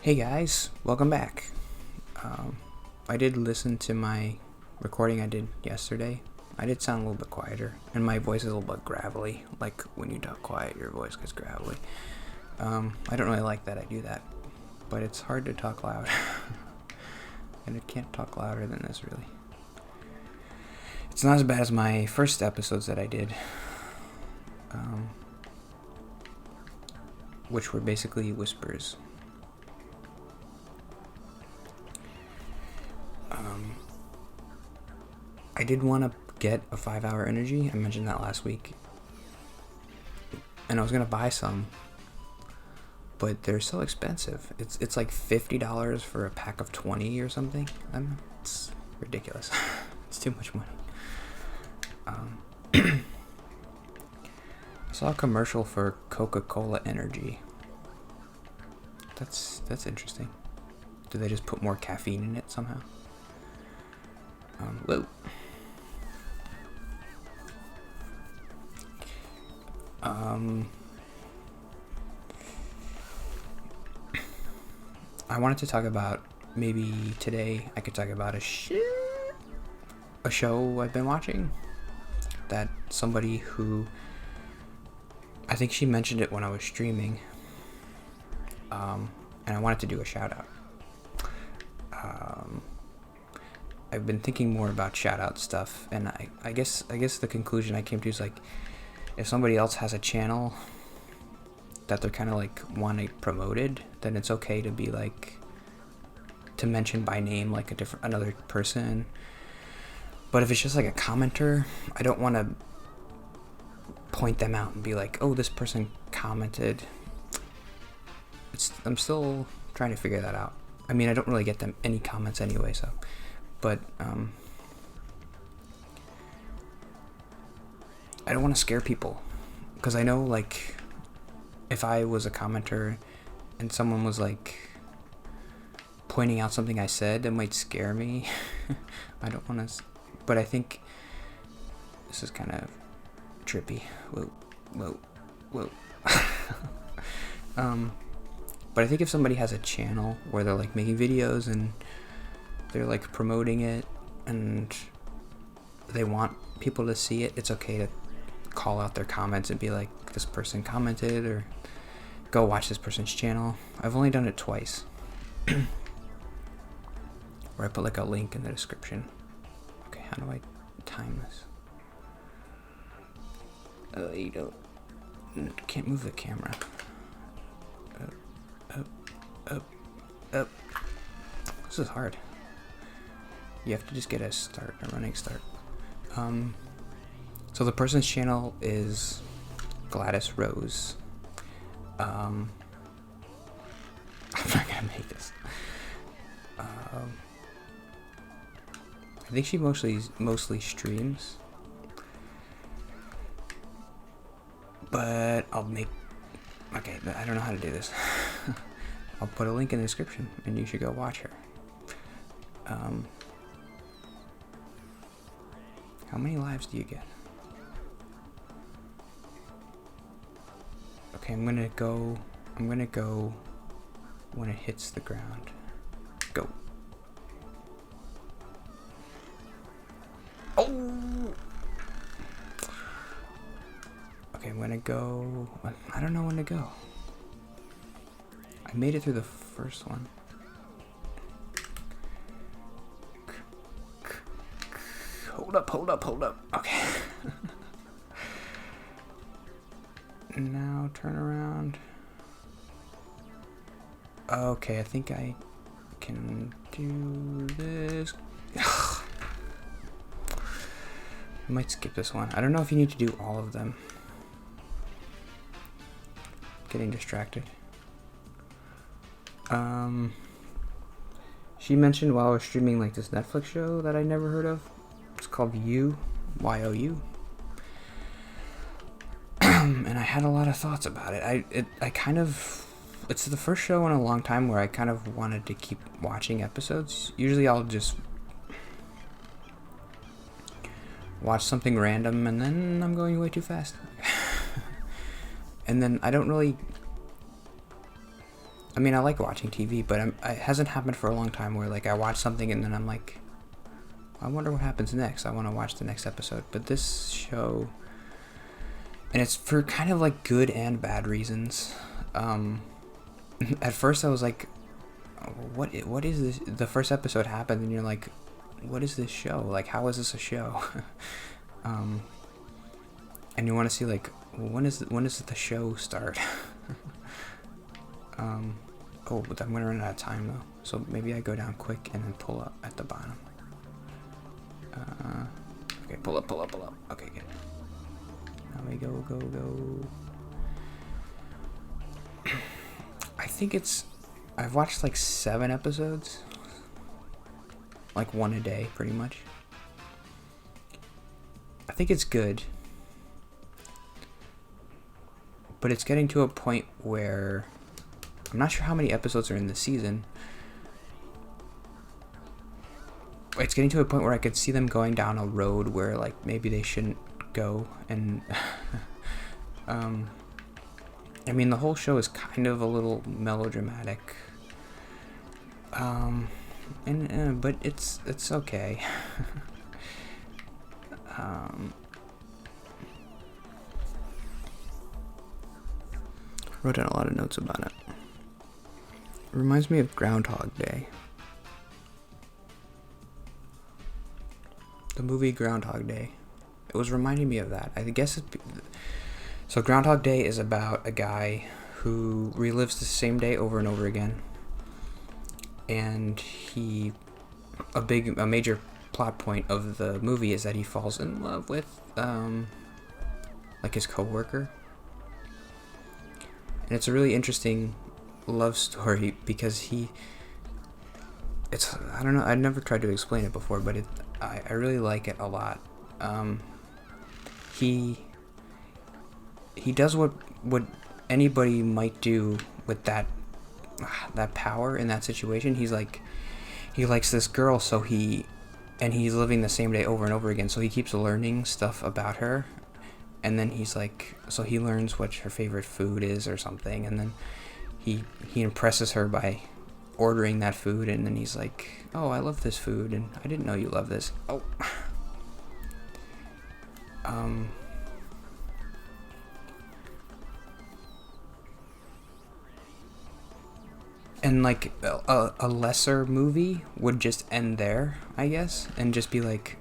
Hey guys, welcome back. I did listen to my recording I did yesterday. I did sound a little bit quieter, and my voice is a little bit gravelly. Like when you talk quiet, your voice gets gravelly. I don't really like that I do that, but it's hard to talk loud. And I can't talk louder than this, really. It's not as bad as my first episodes that I did, which were basically whispers. I did want to get a 5-hour energy. I mentioned that last week. And I was going to buy some, but they're so expensive. It's like $50 for a pack of 20 or something. It's ridiculous. It's too much money. I saw a commercial for Coca-Cola Energy. That's interesting. Do they just put more caffeine in it somehow? Whoa. I wanted to talk about, maybe today I could talk about a show I've been watching that somebody who, I think she mentioned it when I was streaming, and I wanted to do a shout out. I've been thinking more about shout out stuff, and I guess the conclusion I came to is like, if somebody else has a channel that they're kind of like wanting promoted, then it's okay to be like, to mention by name like another person. But if it's just like a commenter, I don't want to point them out and be like, oh, this person commented. I'm still trying to figure that out. I mean, I don't really get them any comments anyway, so. But I don't want to scare people, because I know, like, if I was a commenter and someone was like pointing out something I said that might scare me. I don't want to, but I think this is kind of trippy. Whoa. But I think if somebody has a channel where they're like making videos and they're like promoting it and they want people to see it, it's okay to call out their comments and be like, this person commented, or go watch this person's channel. I've only done it twice. Where I put like a link in the description. Okay, how do I time this? You can't move the camera. Up. This is hard. You have to just get a running start. So the person's channel is Gladys Rose. I'm not gonna make this. I think she mostly streams, but okay, I don't know how to do this. I'll put a link in the description and you should go watch her. How many lives do you get? Okay, I'm gonna go when it hits the ground. Go. Oh! Okay, I'm gonna go. I don't know when to go. I made it through the first one. Hold up. Okay. Now turn around. Okay, I think I can do this. I might skip this one. I don't know if you need to do all of them. Getting distracted. She mentioned while I was streaming like this Netflix show that I never heard of. It's called You, Y-O-U. And I had a lot of thoughts about it. It's the first show in a long time where I kind of wanted to keep watching episodes. Usually I'll just watch something random and then I'm going way too fast. And then I don't really I mean, I like watching TV, but it hasn't happened for a long time where like I watch something and then I'm like, I wonder what happens next. I want to watch the next episode. But this show, and it's for kind of like good and bad reasons. At first I was like, what is this? The first episode happened and you're like, what is this show? Like, how is this a show? And you want to see like, when does the show start? Oh, but I'm gonna run out of time though, so maybe I go down quick and then pull up at the bottom. Okay, pull up. Okay, good. Now we go. I think I've watched like 7 episodes, like one a day, pretty much. I think it's good, but it's getting to a point where I'm not sure how many episodes are in the season. It's getting to a point where I could see them going down a road where like maybe they shouldn't go, and I mean the whole show is kind of a little melodramatic, but it's okay. Wrote down a lot of notes about it. It reminds me of Groundhog Day. The movie Groundhog Day. It was reminding me of that. I guess so Groundhog Day is about a guy who relives the same day over and over again. And a major plot point of the movie is that he falls in love with like his coworker. And it's a really interesting love story because I don't know, I've never tried to explain it before, but I really like it a lot. He does what anybody might do with that power in that situation. He likes this girl, so he's living the same day over and over again, so he keeps learning stuff about her. And then he learns what her favorite food is or something, and then he impresses her by ordering that food, and then he's like, oh, I love this food, and I didn't know you love this. Oh. And like a lesser movie would just end there, I guess, and just be like,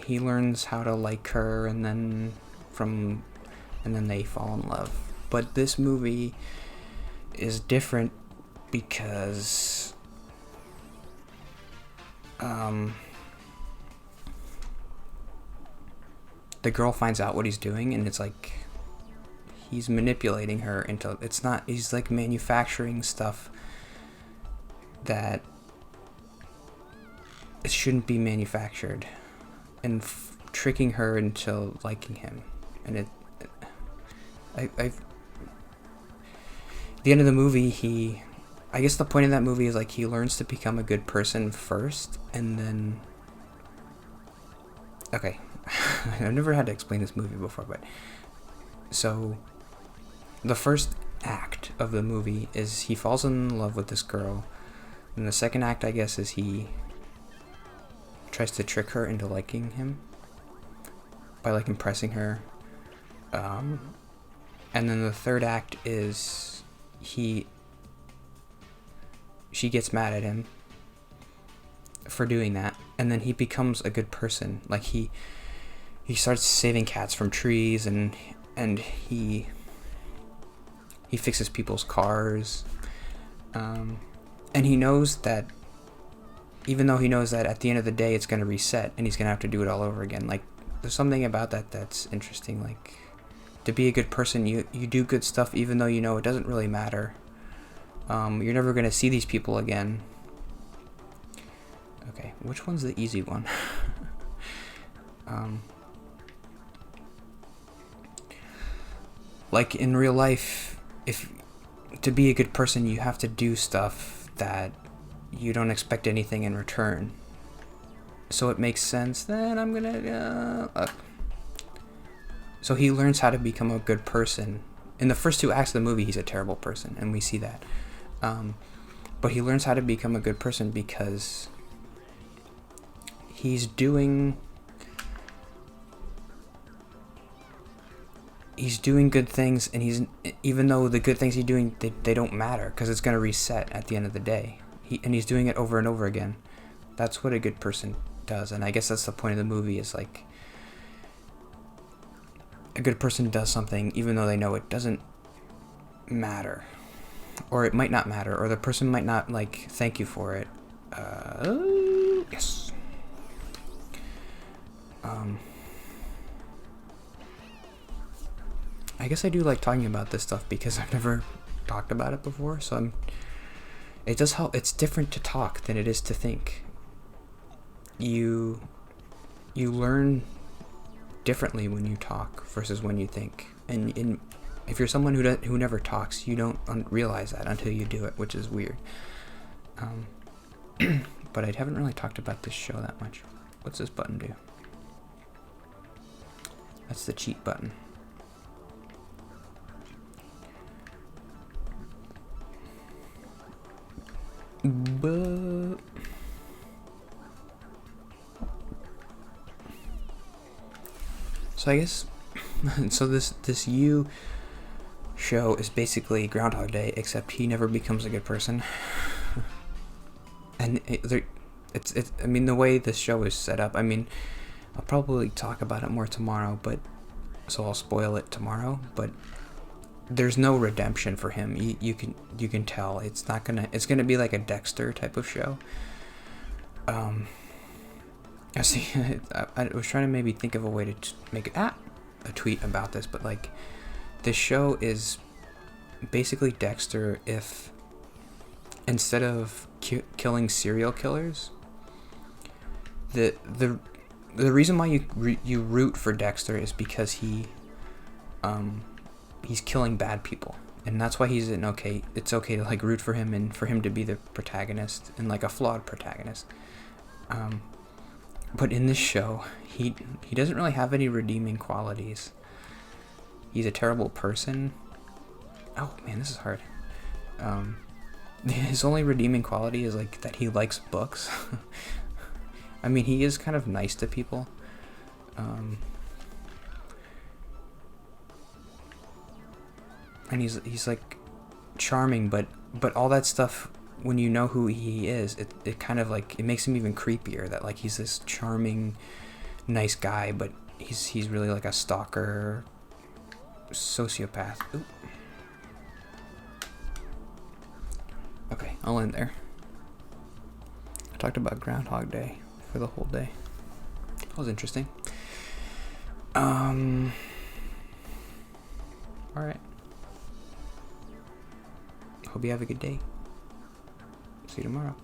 he learns how to like her, and then they fall in love. But this movie is different because the girl finds out what he's doing, and it's like he's manipulating her into, he's like manufacturing stuff that it shouldn't be manufactured, and tricking her into liking him. And at the end of the movie, I guess the point of that movie is like he learns to become a good person first, and then, okay, I've never had to explain this movie before, but so the first act of the movie is he falls in love with this girl, and the second act, I guess, is he tries to trick her into liking him by like impressing her, and then the third act is she gets mad at him for doing that, and then he becomes a good person. Like he starts saving cats from trees, and he fixes people's cars, and he knows that, even though he knows that at the end of the day it's going to reset and he's going to have to do it all over again. Like, there's something about that that's interesting. Like, to be a good person, you do good stuff even though you know it doesn't really matter. You're never going to see these people again. Okay, which one's the easy one? Like, in real life, to be a good person, you have to do stuff that you don't expect anything in return. So it makes sense that I'm gonna So he learns how to become a good person. In the first 2 acts of the movie, he's a terrible person, and we see that. But he learns how to become a good person because he's doing good things, and even though the good things he's doing, they don't matter because it's going to reset at the end of the day. He's doing it over and over again. That's what a good person does, and I guess that's the point of the movie, is like a good person does something even though they know it doesn't matter, or it might not matter, or the person might not like thank you for it. Yes. I guess I do like talking about this stuff because I've never talked about it before, so it does help. It's different to talk than it is to think. You learn differently when you talk versus when you think, and if you're someone who never talks, you don't realize that until you do it, which is weird. But I haven't really talked about this show that much. What's this button do? That's the cheat button. But so I guess so this You show is basically Groundhog Day, except he never becomes a good person. And it's I mean, the way this show is set up, I mean, I'll probably talk about it more tomorrow, but so I'll spoil it tomorrow, but there's no redemption for him. You can tell it's gonna be like a Dexter type of show. I see. I was trying to maybe think of a way to make a tweet about this, but like, this show is basically Dexter if instead of killing serial killers, the reason why you root for Dexter is because he's killing bad people, and that's why it's okay to like root for him and for him to be the protagonist, and like a flawed protagonist. But in this show, he doesn't really have any redeeming qualities. He's a terrible person. Oh man, this is hard. His only redeeming quality is like that he likes books. I mean, he is kind of nice to people. And he's like charming, but all that stuff, when you know who he is, it kind of like, it makes him even creepier, that like he's this charming, nice guy, but he's really like a stalker, sociopath. Ooh. Okay, I'll end there. I talked about Groundhog Day for the whole day. That was interesting. Alright. Hope you have a good day. See you tomorrow.